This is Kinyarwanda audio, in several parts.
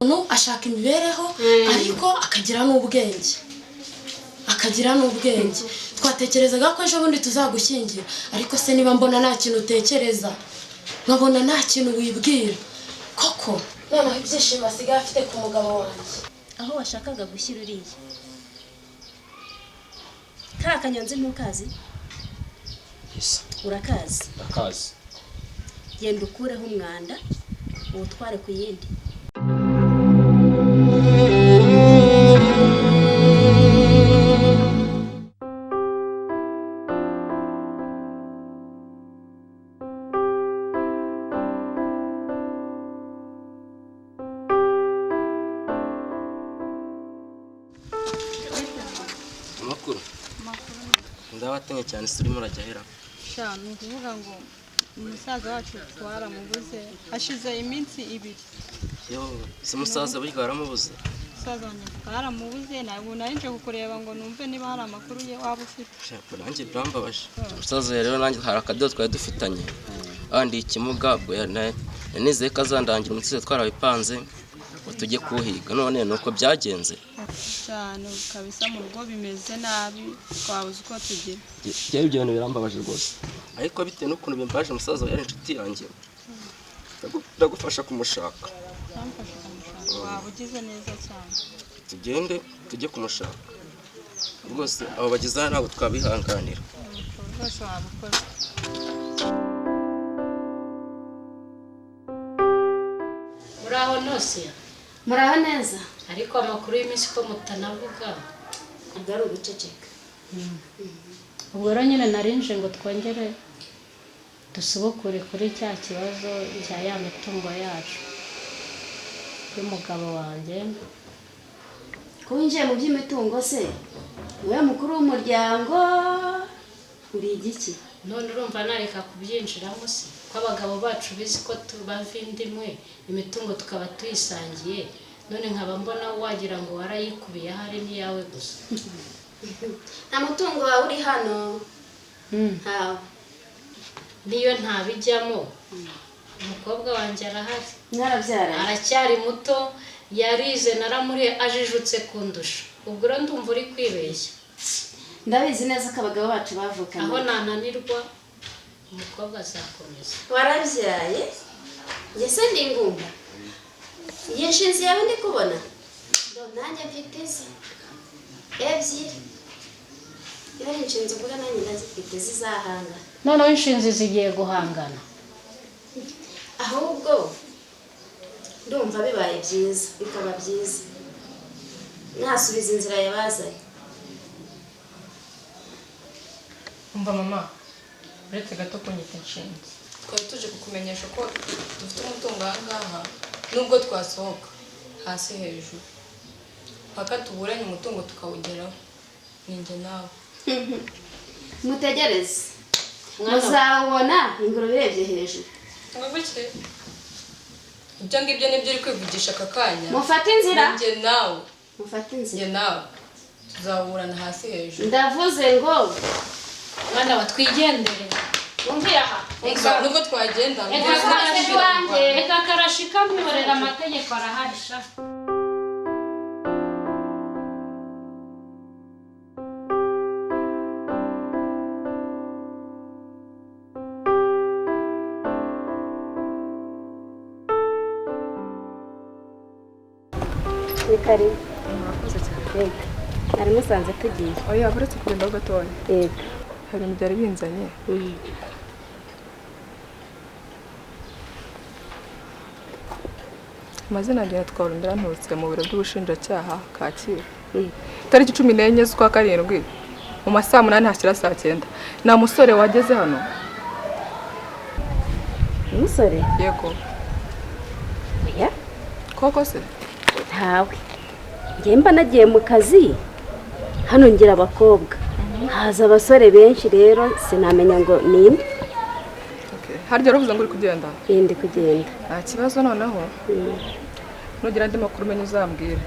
umuntu ashaka imibereho ariko akagira n'ubwenge twatekerezaga ko ejo bundi tuzagushyingira ariko se niba mbona nta kintu utekereza nkabona nta kintu wibwira koko noneho ibyishimo asigaye afite ku mugabo wanjye aho washakaga gushyira uriye ka Kanyonzi ntukazi urakazi genda ukureho umwanda uwutware ku yindi ndabatenye cyane surimo rajyahera cyane ukuvuga ngo umusaza wacu twaramubuze hashize iminsi 2 yo se musaza buryo aramubuze umusaza wanjye twaramubuze ntabwo narinje kukureba ngo numve niba hari amakuru ye waba ufite shaka nanjye byambabaje umusaza rero nanjye hari akadodo twari dufitanye andi ikimuga bwo yanizeye kazandangira umutsize twarabipanze tujye kuhiga none nuko byagenze cyane kabisa mu rugo bimeze nabi twabuze uko tugira byo ibyo bintu birambabaje rwose ariko bitewe n'ukuntu bimbaje umusaza yari inshuti yanjye ndagufasha kumushaka waba ugize neza cyane tugende tujye kumushaka rwose abo bagize ntabwo twabihanganira rwose wabukoze muraho Nosiya muraho neza ariko amakuru y'iminsi ko mutanavuga agari uguceceka ubwo rero nyine narinje ngo twongere dusubukure kuri cya kibazo cya ya mitungo yacu y'umugabo wanjye ko winjiye mu by'imitungo se niwe mukuru w'umuryango uri igiki none urumva nareka kubyinjiramo se ko abagabo bacu bizi ko tubava indimwe imitungo tukaba tuyisangiye none nkaba mbona wagira ngo warayikubiye hari niyawe gusa nta mutungo wawe uri hano ntawe niyo ntabijyamo umukobwa wanjye arahari mwarabyaranye aracyari muto yarize naramuri ajijutse kundusha ubwo rero ndumva uri kwibeshya ndabizi neza ko abagabo bacu bavukanye aho nananirwa umukobwa azakomeza warabyaye njye se ndi ingumba iyi nshinzi yawe ndi kubona nanjye mfite ze ebyiri iyo ari inshinzi uvuga nanjye ndazifite zizahanga noneho inshinzi zigiye guhangana ahubwo ndumva bibaye byiza bikaba byiza nasubiza inzira yabazanye umva mama uretse gato kunyita inshinzi twari tuje kukumenyesha ko dufite umutungo ahangaha nubwo twasohoka hasi hejuru paka tuburanye umutungo tukawugeraho ninjye nawe mutegereze muzawubona ingurube irebye hejuru ngabuke ibyo ngibyo nibyo uri kwivugisha aka kanya mufate inzira ninjye nawe mufate inzira njye nawe tuzaburana hasi hejuru ndavuze ngo mwana batwigendere umvira aha nubwo twagenda reka karashika mwiborera amategeko araharisha ni karibu murakoze cyane nari musanze tugiye oya buretse kugenda gatoya yego hari ibintu byari binzanye amazina yanjye twarondera nturutse mu biro by'ubushinjacyaha Kacyiru tariki 14 z'ukwa karindwi mu masaa 8 hashyira saa 9 na musore wageze hano umusore yego oya koko se ntawe njye mba nagiye mu kazi hano ngira abakobwa haza abasore benshi rero sinamenya ngo ninde harya ruvuze ngo uri kugenda ndi kugenda nta kibazo noneho nugira andi makuru menye uzambwira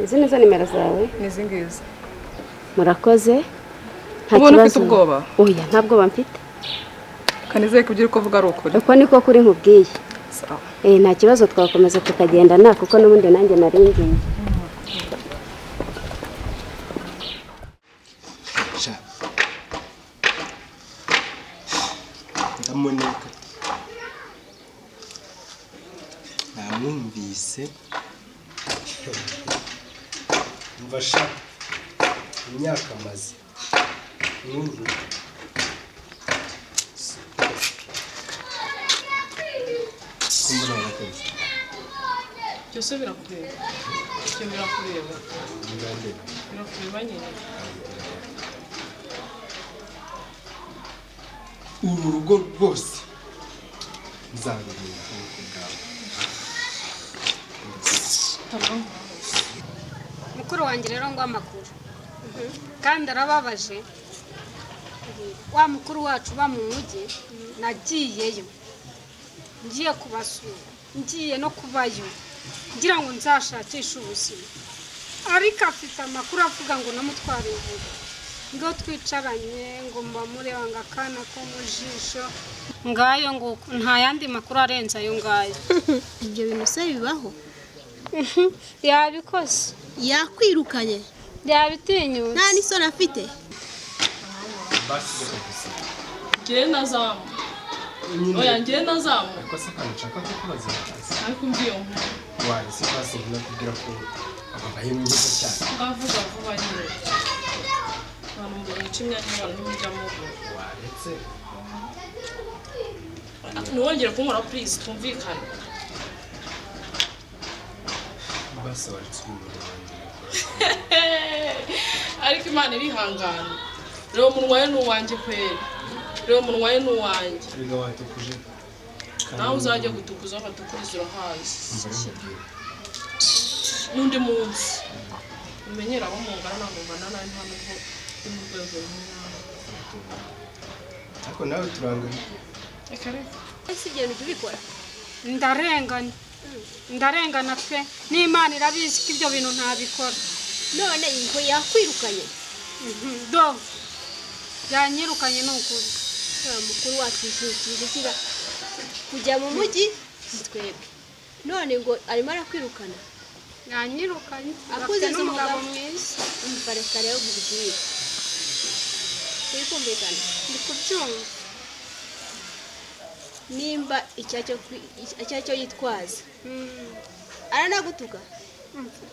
izi nizo nimero zawe nizi ngizi murakoze nta kibazo ufite ubwoba oya nta bwoba mfite kanizeye ko ibyo uri kuvuga ari ukuri uko niko kuri nkubwiye nta kibazo twakomeza tukagendana kuko n'ubundi nanjye naringiye. ndamuneka namwumvise mvasha imyaka maze byose birakureba birakureba nyine. uru rugo rwose nzarureba ubwoko bwawe. mukuru wanjye rero ngo amakuru kandi arababaje. Wa mukuru wacu ba mu mujyi nagiyeyo ngiye kubasura ngiye no kubayo ngira ngo nzashakishe ubuzima, ariko afite amakuru avuga ngo namutware ubu ngo twicaranye ngo mbamureba ngo akana ko mu jisho ngayo ngo nta yandi makuru arenze ayo ngayo. Ibyo bintu se bibaho? Yabikoze, yakwirukanye, yabitinyutse, nta n'isoni afite. Ngiye nazamu oya ngiye nazamu ariko se kandi nshaka kukubaza akazi ariko mbiyo wari se kwasi nakubwira ko ababaye mwiza cyane ngavuga vuba nyine abantu mu kimya n'abantu n'imijyamo waretse ntiwongere kunkora please tumvikane basi waretse umuntu wanjye ariko Imana irihangana. Rero munwaye n'uwanjye kweli, rero munwaye n'uwanjye biga watukuje nawe uzajya gutukuza batukuriza urahazi n'undi munsi umenyera abo mungana ntabwo mbana nawe nta nubwo uri mu rwego rumwe nawe ariko nawe turangana. reka reka Ese ibyo bintu tubikora? ndarengana pe n'Imana irabizi ko ibyo bintu ntabikora. None inko yakwirukanye? Do yanyirukanye n'ukuri. Mukuru wacu yishukira kujya mu mujyi twebwe. None ngo arimo arakwirukana? Yanyirukanye Akuze n'umugabo mwiza. Umpareka rero gubwira. Turikumvikana. Ndi kubyumva. Nimba icyacyo yitwaza. Aranagutuka?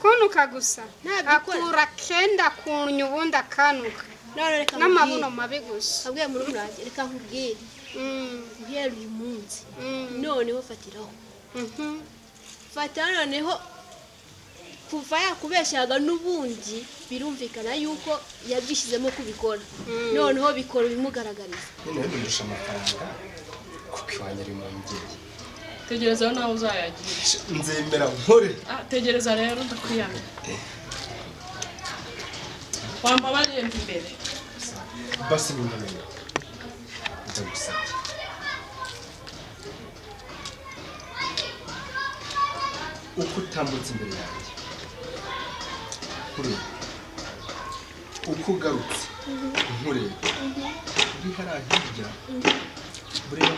Kunuka gusa. Ntabikora. Akura kenda kunya ubundi akanuka. None reka n'amabuno mabi gusa. Abwiye muri umurage reka nkubwire. Uhera uyu munsi. Noneho fatiraho. Fatira noneho kuva yakubeshaga n'ubundi birumvikana yuko yabyishizemo kubikora. Noneho bikora bimugaragariza. None ndusha amafaranga kuko iwanjye ari mu ngeri. tegereza nawe uzayagira Nzemera nkore. Tegereza rero ndakwiyana wambabariye imbere basi n'umuntu ndagusabye uko utambutse imbere yanjye kureba uko ugarutse nkureba uri hariya hirya bureba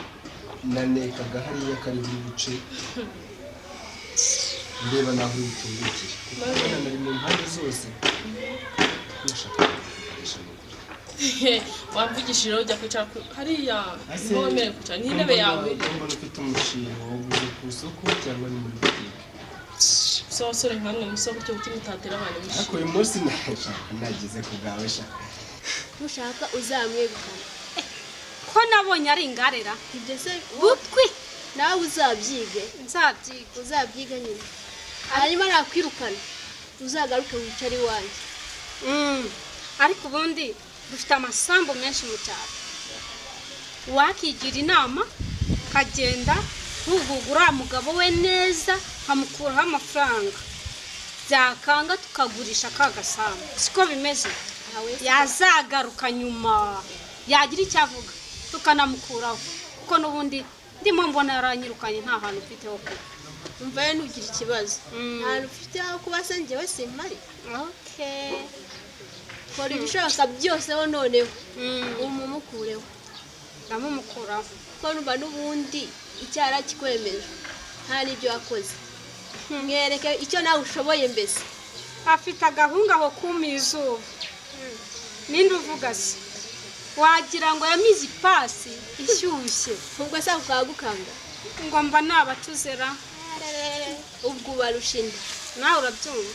nanekaga hariya kari buri buce ndeba naho uri butungukire kuko nari mu mpande zose nashaka kugurisha wamvugishije ujya kwicara hariya ntiwemerewe kwicara n'intebe yawe mbona ufite umushinga waguze ku isoko cyangwa ni muri butike so abasore nkamwe musoko cyo gutuma utatera abantu ariko bishimye uyu munsi nashaka nagize ku bwawe shaka Nushaka uzamwegukana. Ko nabonye ari ingarera. Ibyo se Butwi nawe uzabyige. nzabyiga. Uzabyiga nyine. Hanyuma nakwirukana. Uzagaruke wicare iwanjye. Ariko ubundi dufite amasambu menshi mu cyaro. Wakigira inama kagenda ntugugura umugabo we neza hamukuraho amafaranga. Byakanga tukagurisha kagasambu. Siko bimeze. Yazagaruka nyuma. Yagira icyo avuga tukanamukuraho. Kuko n'ubundi ndimo mbona yaranyirukanye nta hantu mfite ho kuba. Umva ye nugira ikibazo. Nta ufite aho kuba se njyewe simpari. Okay. Kora ibishoboka byose ho noneho. Umumukureho. Ndamumukuraho. Ko numva n'ubundi icyara kikwemeje. nta n'ibyo wakoze mwereke icyo nawe ushoboye mbese afite agahungu aho kumiye izuba ninde uvuga se wagira ngo yamize ipasi ishyushye ubwo se ukagukanga ngo mba nabatuzera ubwo ubarusha inda nawe urabyumva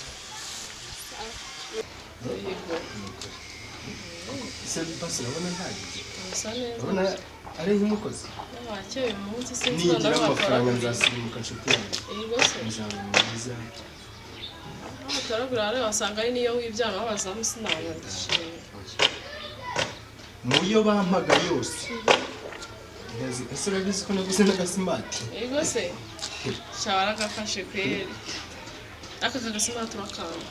ese pasi urabona ntagiye urabona ari nk'umukozi nigira amafaranga nzasimuka nshuti yanjye nzaba mwiza utaragura rero wasanga ari niyo wibyana wabazamu sinabagishije muyo bampaga yose ese urabizi ko naguze n'agasimati yego se shawara gafashe kweri aka gasimati urakanga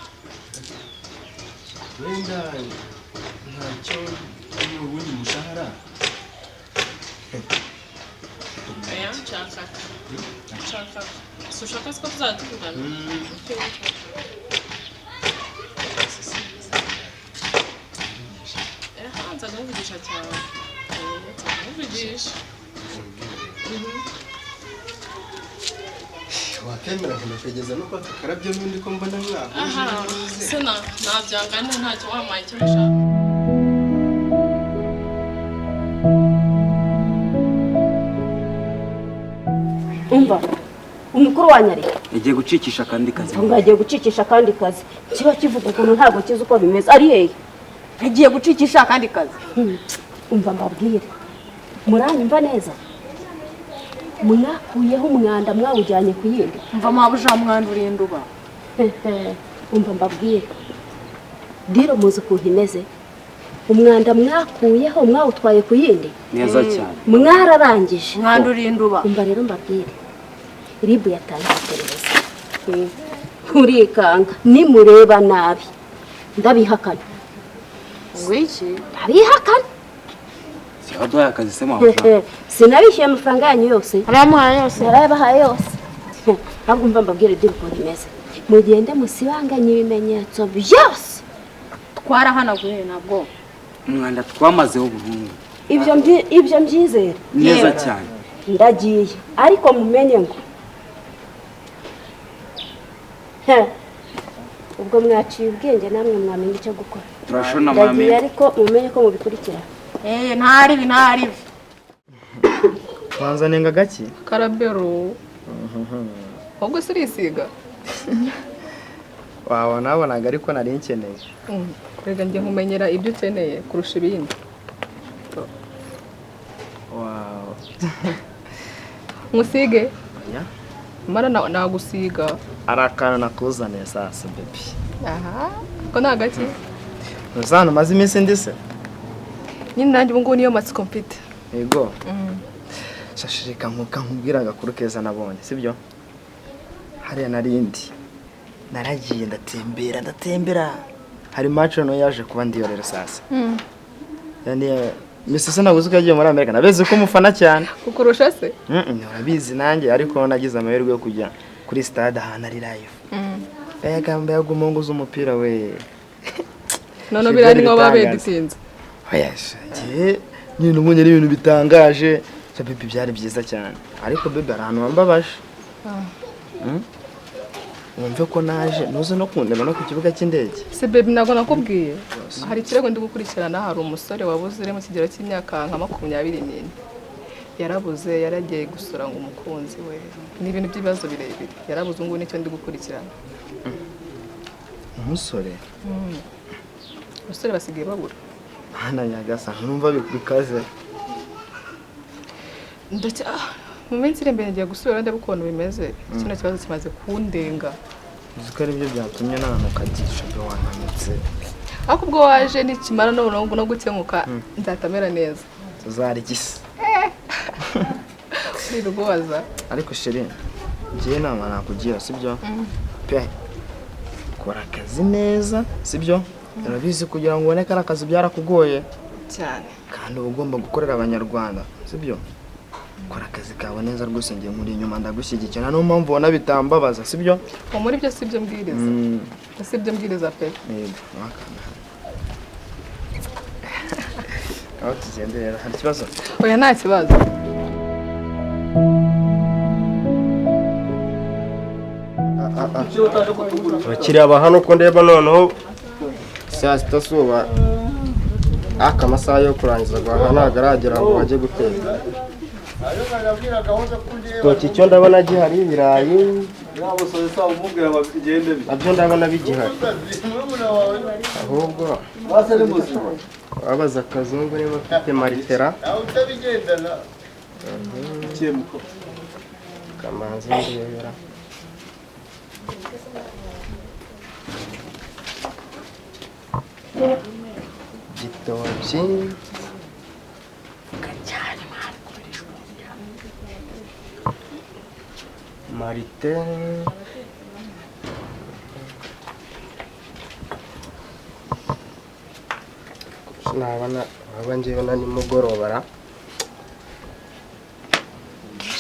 wenda ntacyo ubundi mushahara aya nshaka ushaka ko tuzatuvugana hanze agavugisha cyane agavugisha wakemera kunakegeza no kwa karabyo n'undi ko mbona aha se nabyangana ntacyo wamaye icyo ushaka umva umukuru wanyari yagiye gucikisha kandi kazi ngagiye gucikisha kandi kazi kiba kivuga ukuntu ntabwo kizi uko bimeze ari hehe agiye gucikisha kandi kazi umva mbabwire muranyumva neza mwakuyeho umwanda mwawujyanye ku yindi mva mabuja mwanda urinda uba umva mbabwire diro muzi ukuntu imeze umwanda mwakuyeho mwawutwaye ku yindi neza cyane mwararangije mwanda urinda uba umva rero mbabwire ribu yatangiye iperereza urikanga nimureba nabi ndabihakana wiki ndabihakana cyabaduhaye akazi se mabuja sinabishyuye amafaranga yanyu yose aramuhaye yose yarabahaye yose ahubwo umva mbabwire diro ukuntu imeze mugende musibanganye ibimenyetso byose twarahanaguye nabwo umwanda twamazeho burundu ibyo mbyizera neza cyane ndagiye ariko mumenye ngo ubwo mwaciye ubwenge namwe mwamenye icyo gukora turashona ndagiye ariko mumenye ko mubikurikira ntaribi wanzanenga gaki karabero ahubwo se urisiga wawe nabonaga ariko nari nkeneye rega njye nkumenyera ibyo ukeneye kurusha ibindi wawe musige mara nagusiga ari akantu nakuzaniye sasa bebi aha ko nta gake uzana umaze iminsi ndise nyine nanjye ubu ngubu niyo matsiko mfite yego shashirika nkubwira agakuru keza nabonye sibyo hariya narindi naragiye ndatembera hari match no yaje kuba ndiyorera sasa yani Mrs. naguze ko yagiye muri Amerika nabeze ko mufana cyane kukurusha se urabizi nanjye ariko nagize amahirwe yo kujya kuri stade ahantu ari live yagamba yagumongoza umupira we none birani ngo babeditinze oyashaje nyine umunye ari ibintu bitangaje cyo bibi byari byiza cyane ariko bebe ahantu wambabaje wumve ko naje nuze no kundeba no ku kibuga cy'indege se bebe nago nakubwiye hari kirego ndi gukurikirana hari umusore wabuze uri mu kigero cy'imyaka nka 24 yarabuze yaragiye gusura ngo umukunzi we ni ibintu by'ibibazo birebire yarabuze ngo nicyo ndi gukurikirana umusore basigaye babura hana yagasa numva bikaze ndetse mu minsi iri imbere ngiye gusubira ndebe ukuntu bimeze kino kibazo kimaze kundenga uziko ari byo byatumye nanuka gisha byo wananutse ariko ubwo waje nikimara no gukemuka nzatamera neza tuzari gisa ni rugoza ariko sheri ngiye nama nakugira sibyo pe kora akazi neza sibyo urabizi kugira ngo ubone kara akazi byarakugoye cyane kandi ugomba gukorera abanyarwanda sibyo kora akazi kawe neza rwose ngiye muri inyuma ndagushyigikira no mpamvu ubona bitambabaza sibyo muri byo sibyo mbwiriza sibyo mbwiriza pe yego wakana aho tuzenderera hari kibazo oya nta kibazo abakiriya ba hano ko ndeba noneho saa sita zuba amasaha yo kurangiza guhaha ntabwo aragera ngo bajye guteka igitoki cyo ndabona gihari ibirayi nabyo ndabona bigihari ahubwo wabaza akazungu niba afite maritera kamanzi ndebera igitoki marite nabona ngewe na nimugorobara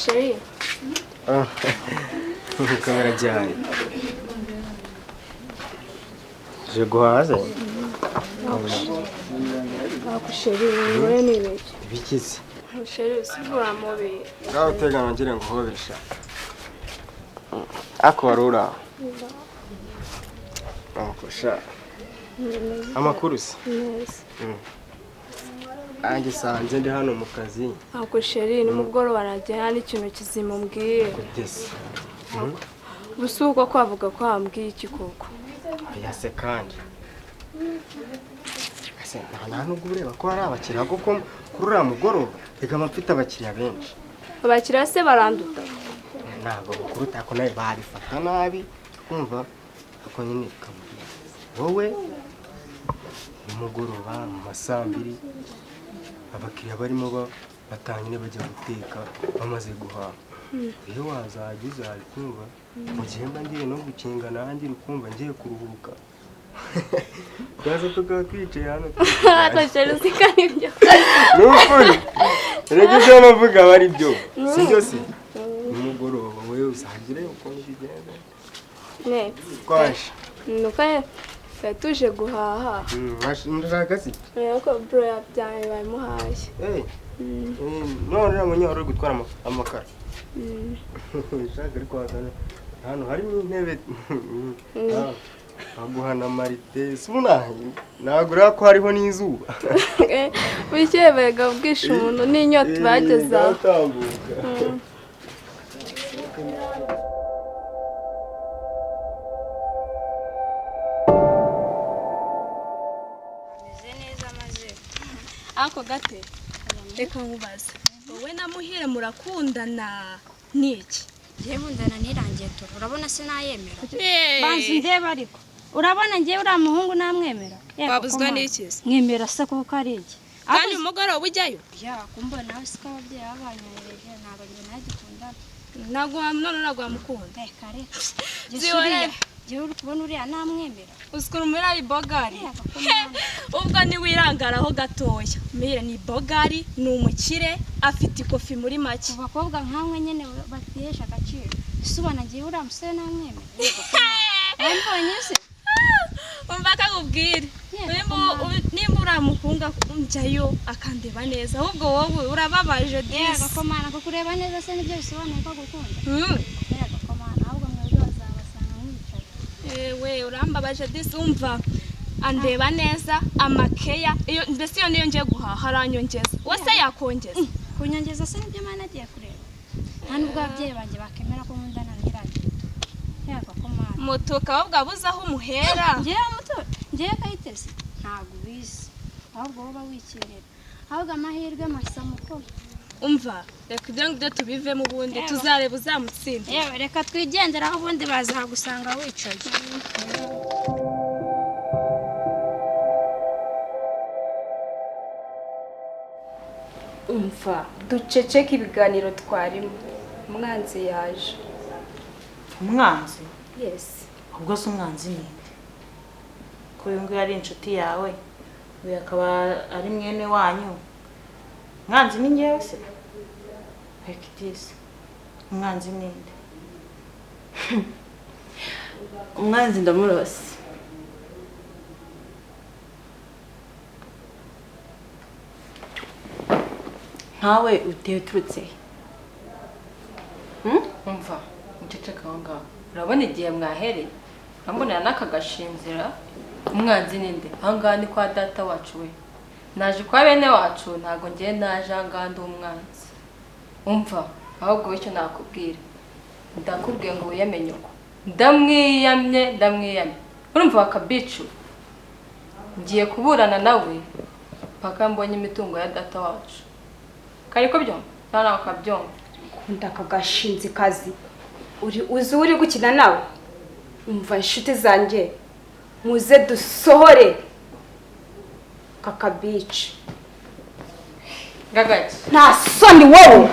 Sheri kamera jyaye je guhaze ako Sheri ngore nibiki bikize Sheri sivura mobe ngaho tegana ngire ngo hobesha akwarura akosha amakuru se ange sanze ndi hano mu kazi ako Sheri ni mugoroba najya n'ikintu kizima mbwiye kutese busuko kwavuga ko ambwiye iki koko yase kandi ase nta nubwo ureba ko hari abakiriya kuko kurura mugoroba reka amafite abakiriya benshi abakiriya se baranduta ntabwo kuruta ko nawe barifata nabi kumva ako nyine kamubwira wowe umugoroba mu masambiri abakiriya barimo batangine bajya guteka bamaze guhaha iyo wazagize kumva mu gihe mba ngiye no gukinga nanjye ukumva ngiye kuruhuka twaza tukakwicaye hano ako Sheri sikari ibyo n'ukuri reka ibyo bavuga bari byo si byo se umugoroba wewe uzagire ukuntu bigenda ne kwaje nuko tuje guhaha ndashaka si ko bro yabyaye bamuhaye none uramunya uri gutwara amakara shaka ariko hazana hano harimo intebe aguhana marite sunahi nagura ko hariho n'izuba bikebega bwisha umuntu n'inyota bageza ako gate reka nkubaza wowe na Muhire murakundana niki Ngiye mundana nirangiye tu urabona sinayemera banzi ndeba ariko urabona ngiye uri muhungu namwemera babuzwa n'iki mwemera se kuko ari iki kandi umugoroba ujyayo ya kumba nawe sika ababyeyi babanyereje ntabwo njye nagikunda ntabwo none nagwamukunda kare ziore Jewe uri kubona uriya namwemera uskuru muri bogari ubwo ni wirangaraho gatoya mire ni bogari ni umukire afite ikofi muri make abakobwa nkamwe nyene batihesha agaciro subana ngiye uri amusore namwemera mbonye se umva akakubwire nimba uramukunga njyayo akandeba neza ahubwo wowe urababaje disi yego komana ko kureba neza se nibyo bisobanuye ko gukunda yego komana ahubwo mwebwe bazabasanga mwicaye we urambabaje disi umva andeba neza amakeya iyo mbese iyo niyo ngiye guhaha aranyongeza wese yakongeza kunyongeza se nibyo mana agiye kureba nta nubwo ababyeyi banjye bakemera ko nkundana n'irangiye yego komana mutuka ahubwo abuze aho umuhera ngiye kayiteze ntabwo ubizi ahubwo woba wikirera ahubwo amahirwe masa mukuru umva reka ibyo ngibyo tubivemo ubundi tuzareba uzamutsinda yewe reka twigenderaho ubundi bazahagusanga wicaye umva duceceke ibiganiro twarimo umwanzi yaje umwanzi yesi ubwo se umwanzi ni ko uyu nguyu ari inshuti yawe uyu akaba ari mwene wanyu umwanzi ni ngewe se hekitisi umwanzi ni nde umwanzi ndamurose nkawe uteye uturutse umva uceceke aho ngaho urabona igihe mwahereye urambonera n'akagashinzira umwanzi ninde ahangaha ni kwa data wacu we naje kwa bene wacu ntago ngiye naje ahangaha ndi umwanzi umva ahubwo icyo nakubwira ndakubwiye ngo wiyamenye uko ndamwiyamye urumva wakabicu ngiye kuburana nawe paka mbonye imitungo ya data wacu kari ko byomba nta wakabyomba ndakagashinzi kazi uri gukina nawe umva inshuti zanjye muze dusohore kakabici gagaki nta soni wowe